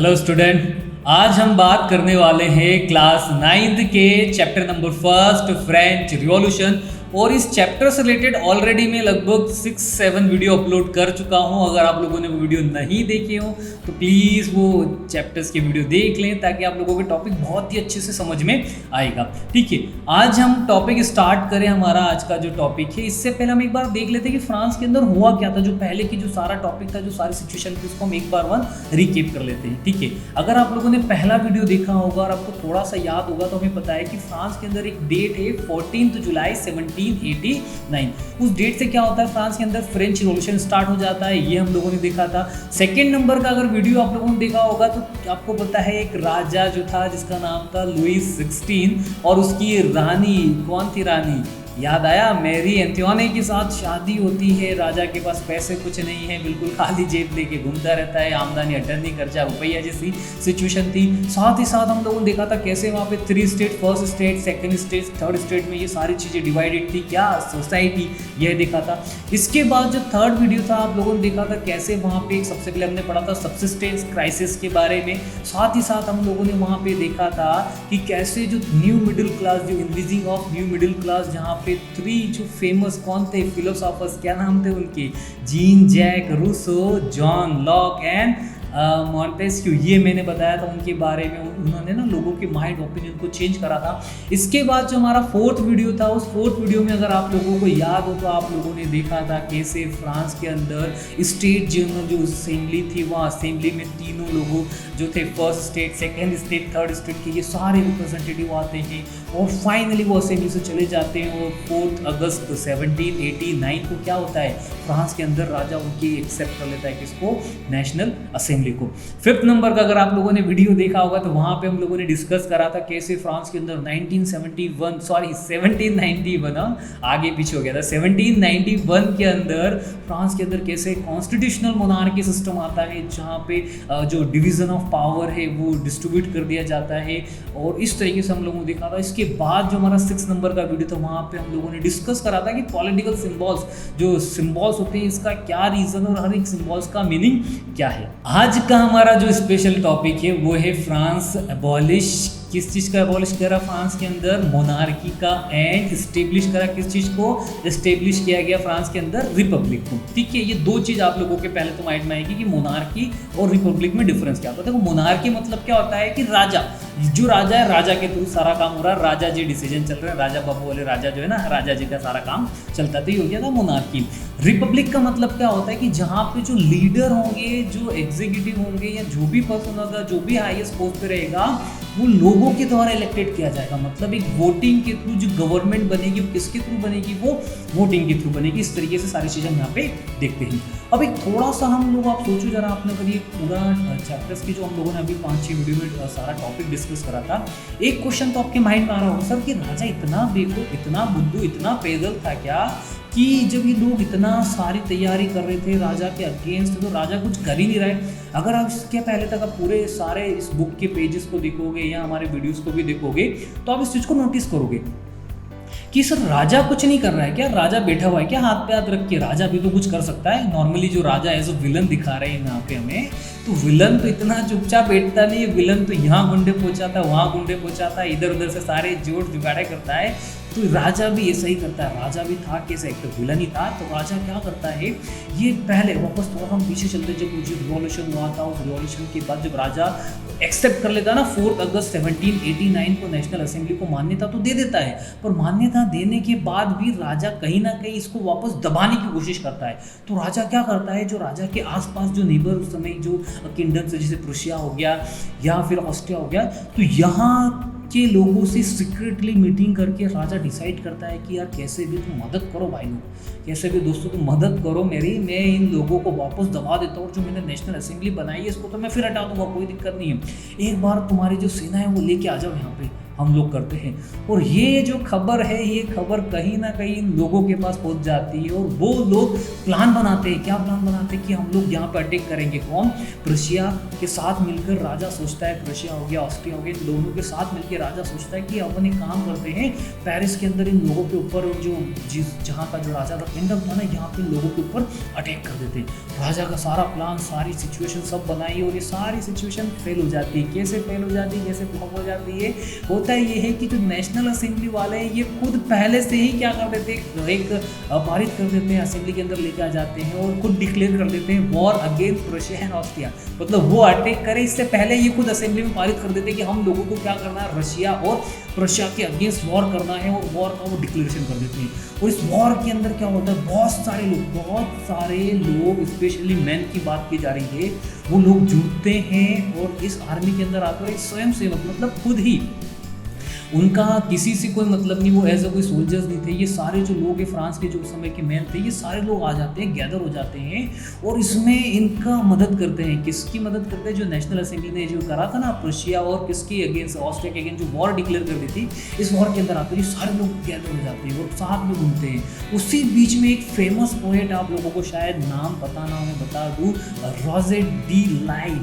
Hello student, आज हम बात करने वाले हैं क्लास 9th के chapter number first French revolution. और इस चैप्टर से रिलेटेड ऑलरेडी मैं लगभग 6-7 वीडियो अपलोड कर चुका हूं। अगर आप लोगों ने वो वीडियो नहीं देखे हो तो प्लीज़ वो चैप्टर्स के वीडियो देख लें ताकि आप लोगों के टॉपिक बहुत ही अच्छे से समझ में आएगा। ठीक है, आज हम टॉपिक स्टार्ट करें। हमारा आज का जो टॉपिक है, इससे पहले हम एक बार देख लेते हैं कि फ्रांस के अंदर हुआ क्या था। जो पहले की जो सारा टॉपिक था, जो सारी सिचुएशन थी, उसको हम एक बार रिकेप कर लेते हैं। ठीक है, अगर आप लोगों ने पहला वीडियो देखा होगा और आपको थोड़ा सा याद होगा तो हमें पता है कि फ्रांस के अंदर एक डेट है 14 जुलाई 1789। उस डेट से क्या होता है, फ्रांस के अंदर फ्रेंच रिवॉल्यूशन स्टार्ट हो जाता है। ये हम लोगों ने देखा था। सेकेंड नंबर का अगर वीडियो आप लोगों ने देखा होगा तो आपको पता है एक राजा जो था जिसका नाम था लुईस 16 और उसकी रानी, कौन थी रानी, याद आया, मैरी एंटोनिया के साथ शादी होती है। राजा के पास पैसे कुछ नहीं है, बिल्कुल खाली जेब लेके घूमता रहता है, आमदनी अटर्नी खर्चा रुपया जैसी सिचुएशन थी। साथ ही साथ हम लोगों ने देखा था कैसे वहाँ पे 3 state, first state, second state, third state में ये सारी चीज़ें डिवाइडेड थी, क्या सोसाइटी, यह देखा था। इसके बाद जो थर्ड वीडियो था आप लोगों ने देखा था कैसे वहाँ पे सबसे पहले हमने पढ़ा था सबसिस्टेंस क्राइसिस के बारे में। साथ ही साथ हम लोगों ने वहाँ पे देखा था कि कैसे जो न्यू मिडिल क्लास, जो इनविजिंग ऑफ न्यू मिडिल क्लास, जहाँ पे 3 जो फेमस कौन थे फिलोसॉफर्स, क्या नाम थे उनके, Jean Jacques Rousseau, John Locke and Montesquieu, ये मैंने बताया था उनके बारे में। उन्होंने ना लोगों के माइंड ओपिनियन को चेंज करा था। इसके बाद जो हमारा फोर्थ वीडियो था, उस फोर्थ वीडियो में अगर आप लोगों को याद हो तो आप लोगों ने देखा था कैसे फ्रांस के अंदर स्टेट जो असेंबली थी, वहाँ असेंबली में तीनों लोगों जो थे, first state, second state, third state के, ये सारे रिप्रेजेंटेटिव आते हैं और फाइनली वो असेंबली से चले जाते हैं। और 4 अगस्त 1789 को क्या होता है, फ्रांस के अंदर राजा उनकी एक्सेप्ट कर लेता है किसको, नेशनल असेंबली को। फिफ्थ नंबर का अगर आप लोगों ने वीडियो देखा होगा तो वहां पे हम लोगों ने डिस्कस करा था कैसे फ्रांस के अंदर 1791 आगे पीछे हो गया था, 1791 के अंदर फ्रांस के अंदर कैसे कॉन्स्टिट्यूशनल मोनार्की सिस्टम आता है, जहाँ पे जो डिवीजन ऑफ पावर है वो डिस्ट्रीब्यूट कर दिया जाता है। और इस तरीके से हम लोगों ने देखा था। इसके बाद जो हमारा 6 नंबर का वीडियो था, वहाँ पे हम लोगों ने डिस्कस करा था कि पॉलिटिकल सिंबल्स, जो सिंबल्स होते हैं, इसका क्या रीजन और हर एक सिंबल्स का मीनिंग क्या है। आज का हमारा जो स्पेशल टॉपिक है वो है फ्रांस एबॉलिश, किस चीज़ का एबॉलिश करा फ्रांस के अंदर, मोनार्की का, एंड स्टेब्लिश करा किस चीज़ को, स्टेब्लिश किया गया फ्रांस के अंदर रिपब्लिक को। ठीक है, ये दो चीज़ आप लोगों के पहले तो माइंड में आएगी कि मोनार्की और रिपब्लिक में डिफरेंस क्या होता है। देखो, मोनार्की मतलब क्या होता है कि राजा, जो राजा है, राजा के थ्रू सारा काम हो रहा है, राजा जी डिसीजन चल रहा है, राजा बाबू वाले राजा जो है ना, राजा जी का सारा काम चलता, तो ये हो गया था मोनार्की। रिपब्लिक का मतलब क्या होता है कि जहाँ पे जो लीडर होंगे, जो एग्जीक्यूटिव होंगे या जो भी पर्सन होगा, जो भी हाईएस्ट पोस्ट पे रहेगा, वो लोगों के द्वारा इलेक्टेड किया जाएगा। मतलब एक वोटिंग के थ्रू जो गवर्नमेंट बनेगी, किसके थ्रू बनेगी, वो वोटिंग के थ्रू बनेगी। इस तरीके से सारी चीज़ें हम यहाँ पे देखते हैं। अब एक थोड़ा सा हम लोग, आप सोचो जरा, आपने कभी पूरा चैप्टर्स की जो हम लोगों ने अभी 5-6 वीडियो में सारा टॉपिक डिस्कस करा था, एक क्वेश्चन तो आपके माइंड में आ रहा होगा, सर कि राजा इतना बेवकूफ, इतना बुद्धू, इतना पैदल था क्या कि जब ये लोग इतना सारी तैयारी कर रहे थे राजा के अगेंस्ट, तो राजा कुछ कर ही नहीं रहे। अगर आप इसके पहले तक आप पूरे सारे इस बुक के पेजेस को देखोगे या हमारे वीडियोस को भी देखोगे तो आप इस चीज़ को नोटिस करोगे कि सर राजा कुछ नहीं कर रहा है क्या, राजा बैठा हुआ है क्या हाथ पे हाथ रख के, राजा भी तो कुछ कर सकता है। नॉर्मली जो राजा एज अ विलन दिखा रहे हैं यहाँ पे हमें, तो विलन तो इतना चुपचाप बैठता नहीं है। विलन तो यहाँ गुंडे पहुँचाता है, वहाँ गुंडे पहुँचाता है, इधर उधर से सारे जोड़ जुगाड़े करता है। तो राजा भी ऐसा ही करता है। राजा भी था कैसे, एक तो विलन ही था। तो राजा क्या करता है, ये पहले वापस थोड़ा हम पीछे चलते, जब जो रिवॉल्यूशन हुआ था, उस रिवॉल्यूशन के बाद जब राजा एक्सेप्ट कर लेता ना 4 अगस्त 1789 को नेशनल असेंबली को मान्यता तो दे देता है, पर मान्यता देने के बाद भी राजा कहीं ना कहीं इसको वापस दबाने की कोशिश करता है। तो राजा क्या करता है, जो राजा के आसपास जो नेबर उस समय जो किंगडम्स, जैसे प्रुशिया हो गया या फिर ऑस्ट्रिया हो गया, तो यहाँ के लोगों से सीक्रेटली मीटिंग करके राजा डिसाइड करता है कि यार कैसे भी तुम मदद करो भाई लोग, कैसे भी दोस्तों तुम मदद करो मेरी, मैं इन लोगों को वापस दबा देता हूँ। जो मैंने नेशनल असेंबली बनाई है इसको तो मैं फिर हटा दूंगा, कोई दिक्कत नहीं है। एक बार तुम्हारी जो सेना है वो लेके आ जाओ यहाँ पे, हम लोग करते हैं। और ये जो खबर है, ये खबर कहीं ना कहीं लोगों के पास पहुंच जाती है और वो लोग प्लान बनाते हैं। क्या प्लान बनाते हैं कि हम लोग यहाँ पर अटैक करेंगे। कौन? प्रुशिया के साथ मिलकर राजा सोचता है, प्रुशिया हो गया, ऑस्ट्रिया हो गया, इन दोनों के साथ मिलकर राजा सोचता है कि अपन एक काम करते हैं, पेरिस के अंदर इन लोगों के ऊपर जो जहाँ का जो राजा का किंगडम था ना, यहाँ पे लोगों के ऊपर अटैक कर देते। राजा का सारा प्लान, सारी सिचुएशन सब बनाई और ये सारी सिचुएशन फेल हो जाती है। कैसे फेल हो जाती है, कैसे फ्लॉप हो जाती है? होता ये है कि जो नेशनल असेंबली वाले हैं ये खुद पहले से ही क्या कर देते हैं, एक पारित कर देते हैं, असेंबली के अंदर लेके आ जाते हैं और खुद डिक्लेयर कर देते हैं war against Prussia and Austria. मतलब वो अटैक करे इससे पहले ये खुद असेंबली में पारित कर देते हैं कि हम लोगों को क्या करना है, रशिया और प्रुशिया के अगेंस्ट वॉर करना है, और वॉर का वो डिक्लेरेशन कर देते हैं। और इस वॉर के अंदर क्या होता है, बहुत सारे लोग स्पेशली मैन की बात की जा रही है, वो लोग जुड़ते हैं और इस आर्मी के अंदर आकर एक स्वयं सेवक, मतलब खुद ही, उनका किसी से कोई मतलब नहीं, वो एज अ कोई सोल्जर्स नहीं थे। ये सारे जो लोग हैं फ्रांस के जो उस समय के मैन थे, ये सारे लोग आ जाते हैं, गैदर हो जाते हैं और इसमें इनका मदद करते हैं। किसकी मदद करते हैं? जो नेशनल असेंबली ने जो करा था ना प्रुशिया और किसके अगेंस्ट, ऑस्ट्रिया के अगेंस्ट जो वॉर डिक्लेयर कर दी थी, इस वॉर के अंदर आते हैं, ये सारे लोग गैदर हो जाते हैं और साथ में घूमते हैं। उसी बीच में एक फेमस पोएट, आप लोगों को शायद नाम पता ना हो, मैं बता दूँ, रोजेट डी लाइल,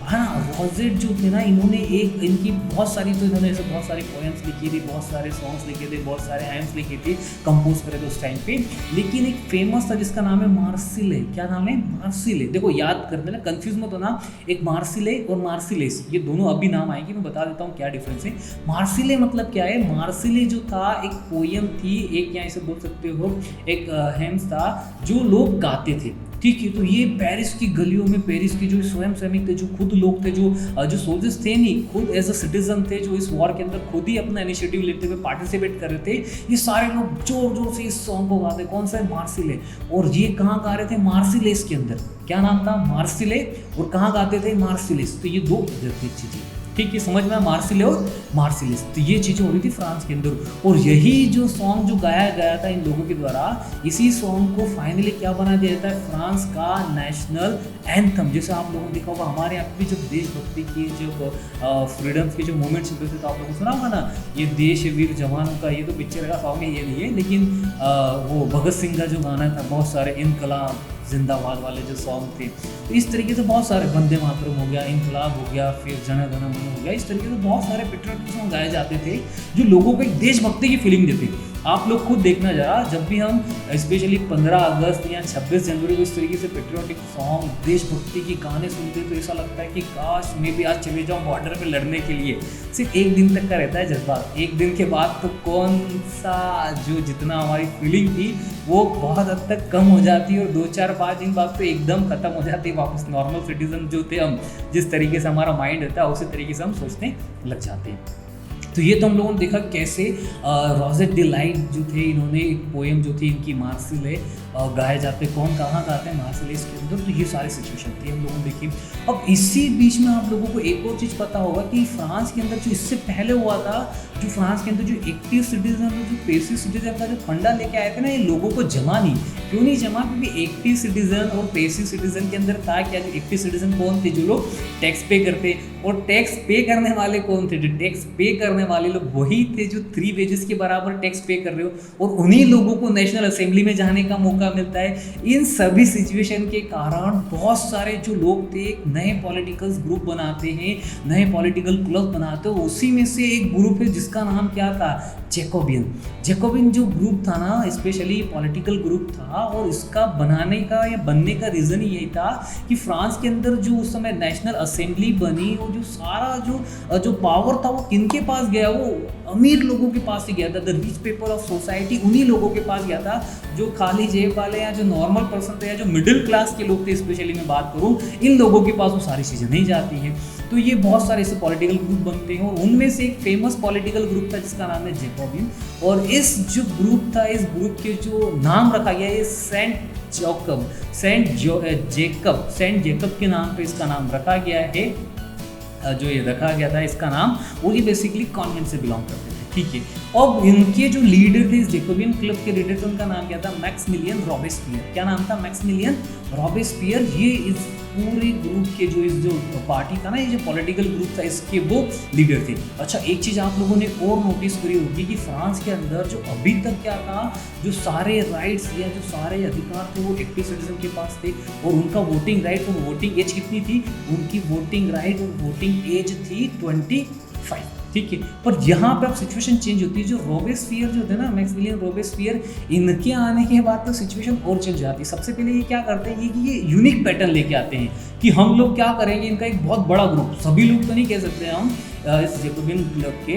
हाँ, रोजेट जो थे ना, इन्होंने एक इनकी बहुत सारी, तो इन्होंने ऐसे बहुत सारी पोएम्स लिखी थी, बहुत सारे सॉन्ग्स लिखे थे, बहुत सारे हाइम्स लिखे थे, कंपोज करे थे उस टाइम पे। लेकिन एक फेमस था जिसका नाम है मार्सिले। क्या नाम है? मार्सिले। देखो याद कर देना, कंफ्यूज मत होना, एक मार्सिले और मार्सिलेस, ये दोनों अभी नाम आएंगे, मैं बता देता हूँ क्या डिफरेंस है। मार्सिले मतलब क्या है? मार्सिले जो था एक पोएम थी, एक यहाँ इसे बोल सकते हो एक हेम्स था जो लोग गाते थे, ठीक है। तो ये पेरिस की गलियों में, पेरिस के जो स्वयं सैनिक थे, जो खुद लोग थे, जो सोल्जर्स थे नहीं, खुद एज अ सिटीजन थे, जो इस वॉर के अंदर खुद ही अपना इनिशिएटिव लेते हुए पार्टिसिपेट कर रहे थे, ये सारे लोग जोर जोर से इस सॉन्ग को गाते। कौन सा है? मार्सिले। और ये कहाँ गा रहे थे? मार्सिलेस के अंदर। क्या नाम था? मार्सिले। और कहाँ गाते थे? मार्सिलेस। तो ये दो चीज़ें, ठीक है, समझ में? मार्सिले और मार्सिलेस, तो ये चीज़ें हो रही थी फ्रांस के अंदर। और यही जो सॉन्ग जो गाया गया था इन लोगों के द्वारा, इसी सॉन्ग को फाइनली क्या बना दिया जाता है? फ्रांस का नेशनल एंथम। जैसे आप लोगों ने देखा होगा, हमारे यहाँ पे भी जब देशभक्ति की, जो फ्रीडम्स के जो मूवमेंट्स होते थे, तो आप लोगों को सुना होगा ना, ये देश वीर जवानों का, ये तो पिक्चर का सॉन्ग है, ये नहीं है, लेकिन वो भगत सिंह का जो गाना था, बहुत सारे इनकलाब जिंदाबाद वाले जो सॉन्ग थे, तो इस तरीके से बहुत सारे, वंदे मातरम हो गया, इनकलाब हो गया, फिर जन गण मन हो गया, इस तरीके से बहुत सारे पेट्रियोटिक सॉन्ग गाए जाते थे जो लोगों को एक देशभक्ति की फीलिंग देते। आप लोग खुद देखना जरा, जब भी हम स्पेशली 15 अगस्त या 26 जनवरी को इस तरीके से पेट्रियोटिक सॉन्ग, देशभक्ति के गाने सुनते तो ऐसा लगता है कि काश मैं भी आज चले जाऊँ बॉर्डर पे लड़ने के लिए। सिर्फ एक दिन तक का रहता है जज्बात, एक दिन के बाद तो कौन सा जो जितना हमारी फीलिंग थी वो बहुत हद तक कम हो जाती है और 2-4-5 दिन बाद तो एकदम खत्म हो जाती है। वापस नॉर्मल सिटीजन जो थे हम, जिस तरीके से हमारा माइंड रहता है उसी तरीके से हम सोचने लग जाते हैं। तो ये तो हम लोगों ने देखा कैसे रोजेट डी लाइल जो थे, इन्होंने एक पोएम जो थी इनकी मार्सिले गाए जाते। कौन कहाँ गाते हैं? मार्सिलेस के अंदर। तो ये सारी सिचुएशन थी हम लोगों ने देखी। अब इसी बीच में आप लोगों को एक और चीज़ पता होगा कि फ्रांस के अंदर जो इससे पहले हुआ था, जो फ्रांस के अंदर जो एक्टिव सिटीजन और जो पैसिव सिटीजन का जो फंडा लेके आए थे ना, ये लोगों को जमा नहीं। क्यों नहीं जमा? क्योंकि एक्टिव सिटीजन और पैसिव सिटीजन के अंदर था क्या? जो एक्टिव सिटीजन कौन थे? जो लोग टैक्स पे करते, और टैक्स पे करने वाले कौन थे? जो टैक्स पे करने वाले लोग वही थे जो 3 वेजेस के बराबर टैक्स पे कर रहे हो, और उन्हीं लोगों को नेशनल असेंबली में जाने का मौका मिलता है। इन सभी सिचुएशन के कारण बहुत सारे जो लोग थे एक नए पॉलिटिकल ग्रुप बनाते हैं, नए पॉलिटिकल क्लब बनाते हैं। उसी में से एक ग्रुप है जिसका नाम क्या था? जैकोबिन जो ग्रुप था ना, स्पेशली पॉलिटिकल ग्रुप था, और इसका बनाने का या बनने का रीज़न ही यही था कि फ्रांस के अंदर जो उस समय नेशनल असेंबली बनी, और जो सारा जो पावर था वो किनके पास गया? वो अमीर लोगों के पास ही गया था। The rich people of society उन्हीं लोगों के पास गया था। जो खाली जेब वाले या जो नॉर्मल पर्सन थे या जो मिडिल क्लास के लोग थे, स्पेशली मैं बात करूँ, इन लोगों के पास वो सारी चीज़ें नहीं जाती हैं। तो ये बहुत सारे ऐसे पॉलिटिकल ग्रुप बनते हैं, और उनमें से एक फेमस पॉलिटिकल ग्रुप था जिसका नाम है जैकोबिन। और इस जो ग्रुप था, इस ग्रुप के जो नाम रखा गया है सेंट जेकब के नाम पे इसका नाम रखा गया है। जो ये रखा गया था इसका नाम, वो ये बेसिकली कॉन्वेंट से बिलोंग करते थे, ठीक है। अब इनके जो लीडर थे, इस जैकोबिन क्लब के लीडर थे, उनका नाम क्या था? Maximilian Robespierre. क्या नाम था? Maximilian Robespierre. ये इस पूरे ग्रुप के जो पार्टी था ना, ये जो पॉलिटिकल ग्रुप था इसके वो लीडर थे। अच्छा, एक चीज़ आप लोगों ने और नोटिस करी होगी कि फ्रांस के अंदर जो अभी तक क्या था, जो सारे राइट्स या जो सारे अधिकार थे वो एक्टिव सिटीजन के पास थे, और उनका वोटिंग राइट और वोटिंग एज कितनी थी, उनकी वोटिंग राइट और वोटिंग एज थी 25। ठीक है, पर यहाँ पे अब सिचुएशन चेंज होती है। जो रोबेस्पियर जो थे ना, मैक्सिमिलियन रोबेस्पियर, इनके आने के बाद तो सिचुएशन और चेंज हो जाती है। सबसे पहले ये क्या करते हैं, ये यूनिक पैटर्न लेके आते हैं कि हम लोग क्या करेंगे, इनका एक बहुत बड़ा ग्रुप, सभी लोग तो नहीं कह सकते हम, इस जैकोबियन क्लब के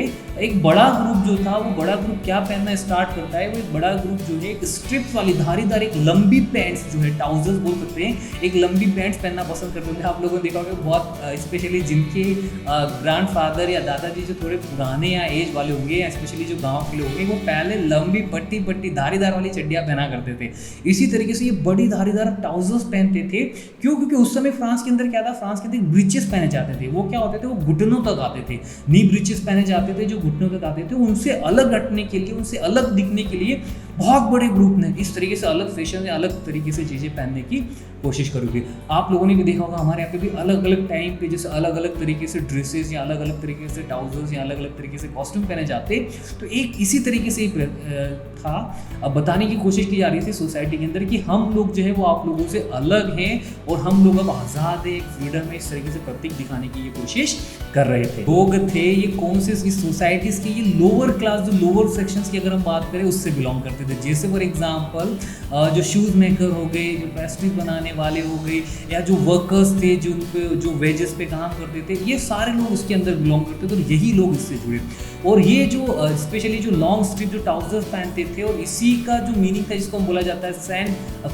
एक बड़ा ग्रुप जो था, वो बड़ा ग्रुप क्या पहनना स्टार्ट करता है, वो एक बड़ा ग्रुप जो है एक स्ट्रिप्स वाली धारीदार एक लंबी पैंट्स जो है, ट्राउजर्स बोल सकते हैं, एक लंबी पैंट्स पहनना पसंद करते हैं। आप लोगों ने देखा होगा बहुत स्पेशली जिनके ग्रैंडफादर या दादाजी जो थोड़े पुराने या एज वाले होंगे, या स्पेशली जो गाँव के लोग होंगे, वो पहले लंबी पट्टी धारीदार वाली चड्डियाँ पहना करते थे। इसी तरीके से ये बड़ी धारीदार ट्राउजर्स पहनते थे। क्यों? क्योंकि उस समय फ्रांस के अंदर क्या था, फ्रांस के अंदर ब्रीचेस पहने जाते थे। वो क्या होते थे, वो घुटनों तक आते थे, नी ब्रीचेस पहने जाते थे जो घुटनों तक आते थे। उनसे अलग हटने के लिए, उनसे अलग दिखने के लिए बहुत बड़े ग्रुप ने इस तरीके से अलग फैशन या अलग तरीके से चीज़ें पहनने की कोशिश करोगे। आप लोगों ने भी देखा होगा हमारे यहाँ पे भी अलग अलग टाइम पे जैसे अलग अलग तरीके से ड्रेसेस या अलग अलग तरीके से ट्राउजर्स या अलग अलग तरीके से कॉस्ट्यूम पहने जाते। तो एक इसी तरीके से था, अब बताने की कोशिश की जा रही थी सोसाइटी के अंदर कि हम लोग जो है वो आप लोगों से अलग हैं और हम लोग अब आज़ाद है, एक फ्रीडम है, इस तरीके से प्रतीक दिखाने की ये कोशिश कर रहे थे। लोग थे ये कौन से इस सोसाइटीज़ के, ये लोअर क्लास, जो लोअर सेक्शंस की अगर हम बात करें उससे बिलोंग करते थे। जैसे फॉर एग्जांपल जो शूज़ मेकर हो गए, जो पेस्ट्री बनाने वाले हो गए, या जो वर्कर्स थे जो वेजेस पे काम करते थे, ये सारे लोग उसके अंदर बिलोंग करते थे। तो यही लोग इससे जुड़े। और ये जो स्पेशली जो लॉन्ग स्ट्रिप जो ट्राउजर्स पहनते थे, और इसी का जो मीनिंग था जिसको हम बोला जाता है सैंड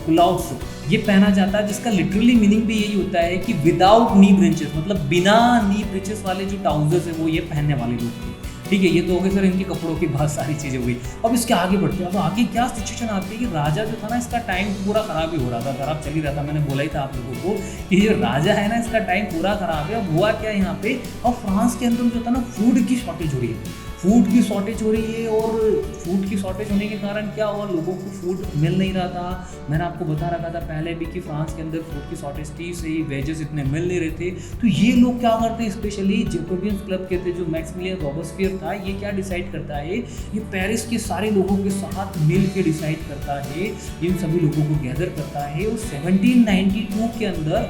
क्लाउड्स, ये पहना जाता है, जिसका लिटरली मीनिंग भी यही होता है कि विदाउट नी ब्रेंचेस, मतलब बिना नी ब्रेंचेस वाले जो ट्राउजर्स है वो ये पहनने वाले लोग थे। ठीक है, ये तो हो गए सर इनके कपड़ों की बहुत सारी चीज़ें हुई। अब इसके आगे बढ़ते हैं। अब आगे क्या सिचुएशन आती है कि राजा जो था ना, इसका टाइम पूरा खराब ही हो रहा था, खराब चल ही रहा था। मैंने बोला ही था आप लोगों को कि जो राजा है ना, इसका टाइम पूरा खराब है। अब हुआ क्या यहाँ पे, अब फ्रांस के अंदर जो था ना, फूड की शॉर्टेज हो रही है, फूड की शॉर्टेज हो रही है। और फूड की शॉर्टेज होने के कारण क्या हुआ, लोगों को फूड मिल नहीं रहा था। मैंने आपको बता रखा था पहले भी कि फ्रांस के अंदर फूड की शॉर्टेज थी, सही वेजेस इतने मिल नहीं रहे थे। तो ये लोग क्या करते हैं, स्पेशली जैकोबियन क्लब के थे जो मैक्सिमिलियन रोबेस्पियर था, ये क्या डिसाइड करता है, ये पेरिस के सारे लोगों के साथ मिल के डिसाइड करता है, इन सभी लोगों को गैदर करता है। और 1792 के अंदर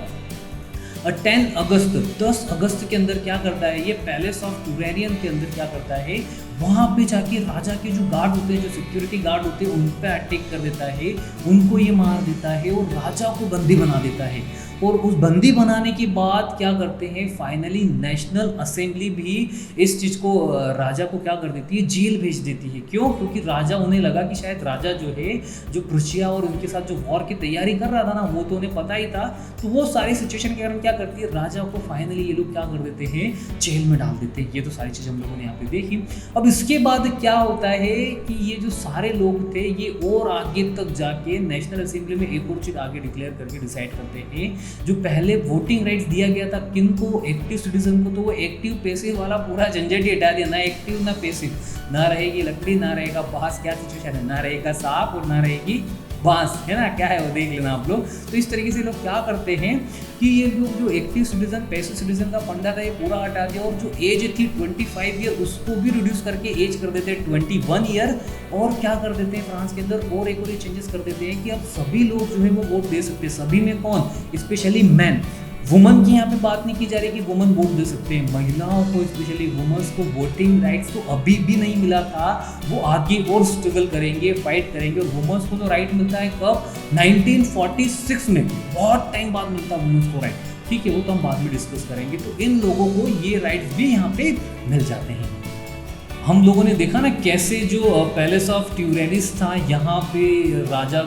10 अगस्त के अंदर क्या करता है, ये पैलेस ऑफ टुरेरियन के अंदर क्या करता है, वहाँ पे जाके राजा के जो गार्ड होते हैं, जो सिक्योरिटी गार्ड होते हैं, उन पे अटैक कर देता है, उनको ये मार देता है और राजा को बंदी बना देता है। और उस बंदी बनाने के बाद क्या करते हैं, फाइनली नेशनल असेंबली भी इस चीज़ को राजा को क्या कर देती है, जेल भेज देती है। क्यों? क्योंकि राजा, उन्हें लगा कि शायद राजा जो है, जो प्रुशिया और उनके साथ जो वॉर की तैयारी कर रहा था ना, वो तो उन्हें पता ही था। तो वो सारी सिचुएशन के कारण क्या करती है, राजा को फाइनली ये लोग क्या कर देते हैं, जेल में डाल देते हैं। ये तो सारी चीज़ हम लोगों ने यहाँ पे देखी। अब इसके बाद क्या होता है कि ये जो सारे लोग थे, ये और आगे तक जाके नेशनल असेंबली में एक और चीज़ आगे डिक्लेयर करके डिसाइड करते हैं। जो पहले वोटिंग राइट्स दिया गया था किनको, एक्टिव सिटीजन को, तो वो एक्टिव पैसिव वाला पूरा झंझट ही हटा दिया। ना एक्टिव ना पैसिव, ना रहेगी लकड़ी ना रहेगा बांस, क्या सिचुएशन है, ना रहेगा सांप और ना रहेगी बांस, है ना, क्या है वो देख लेना आप लोग। तो इस तरीके से लोग क्या करते हैं कि ये जो एक्टिव सिटीजन पैसिव सिटीजन का फंडा था, ये पूरा हटा दिया। और जो एज थी 25 ईयर, उसको भी रिड्यूस करके एज कर देते हैं 21 ईयर। और क्या कर देते हैं फ्रांस के अंदर, और एक और ये चेंजेस कर देते हैं कि अब सभी लोग जो है वो वोट दे सकते हैं। सभी में कौन, स्पेशली मैन, वुमन की यहाँ पे बात नहीं की जा रही कि वुमन वोट दे सकते हैं। महिलाओं को, स्पेशली वुमेन्स को वोटिंग राइट्स तो अभी भी नहीं मिला था, वो आगे और स्ट्रगल करेंगे, फाइट करेंगे। और वुमेन्स को तो राइट मिलता है कब, 1946 में, बहुत टाइम बाद मिलता है वुमेन्स को राइट। ठीक है, वो तो हम बाद में डिस्कस करेंगे। तो इन लोगों को ये राइट्स भी यहाँ पे मिल जाते हैं। हम लोगों ने देखा ना कैसे जो पैलेस ऑफ ट्यूरेनिस था, यहाँ पे राजा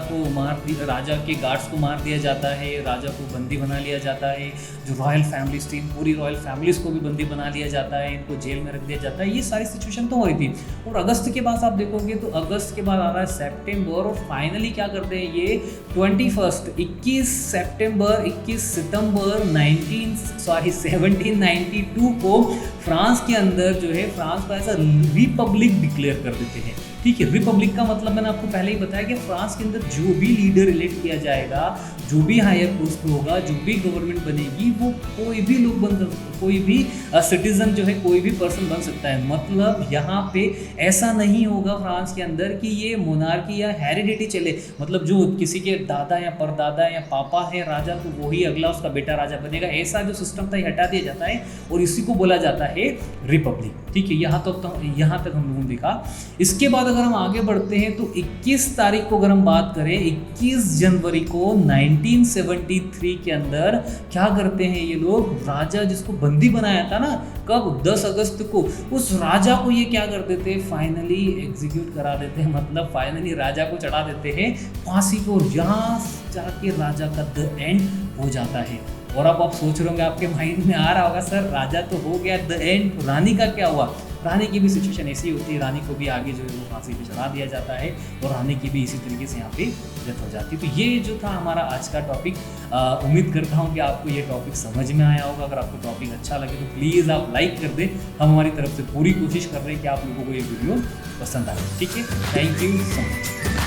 के गार्ड्स को मार दिया जाता है, राजा को बंदी बना लिया जाता है। जो रॉयल फैमिलीज थी, पूरी रॉयल फैमिलीज को भी बंदी बना लिया जाता है, इनको जेल में रख दिया जाता है। ये सारी सिचुएशन तो हो रही थी। और अगस्त के बाद आप देखोगे तो अगस्त के बाद आ रहा है सितंबर, और फाइनली क्या करते हैं ये 21 सितंबर 1792 को फ्रांस के अंदर जो है, फ्रांस को ऐसा रिपब्लिक डिक्लेयर कर देते हैं। ठीक है। रिपब्लिक का मतलब मैंने आपको पहले ही बताया कि फ्रांस के अंदर जो भी लीडर इलेक्ट किया जाएगा, जो भी हायर पोस्ट पे होगा, जो भी गवर्नमेंट बनेगी, वो कोई भी लोग बन सकते, कोई भी सिटीजन जो है, कोई भी पर्सन बन सकता है। मतलब यहाँ पे ऐसा नहीं होगा फ्रांस के अंदर कि ये मोनार्की या हेरिडिटी चले, मतलब जो किसी के दादा या परदादा या पापा है राजा तो वही अगला उसका बेटा राजा बनेगा, ऐसा जो सिस्टम था ये हटा दिया जाता है और इसी को बोला जाता है रिपब्लिक। ठीक है, यहाँ तक हम लोगों ने देखा। इसके बाद अगर हम आगे बढ़ते हैं तो 21 तारीख को अगर हम बात करें, 21 जनवरी को 1973 के अंदर क्या करते हैं ये लोग, राजा जिसको बंदी बनाया था ना, कब 10 अगस्त को, उस राजा को ये क्या कर देते हैं, फाइनली एग्जीक्यूट करा देते हैं, मतलब फाइनली राजा को चढ़ा देते हैं फांसी को, और यहाँ जाके राजा का द एंड हो जाता है। और अब आप सोच रहे होंगे, आपके माइंड में आ रहा होगा सर राजा तो हो गया, द एंड, रानी का क्या हुआ। रानी की भी सिचुएशन ऐसी होती है, रानी को भी आगे जो है वो फांसी पे चढ़ा दिया जाता है और रानी की भी इसी तरीके से यहाँ पे डेथ हो जाती है। तो ये जो था हमारा आज का टॉपिक, उम्मीद करता हूँ कि आपको ये टॉपिक समझ में आया होगा। अगर आपको टॉपिक अच्छा लगे तो प्लीज़ आप लाइक कर दें, हम हमारी तरफ से पूरी कोशिश कर रहे हैं कि आप लोगों को ये वीडियो पसंद आए। ठीक है, थैंक यू सो मच।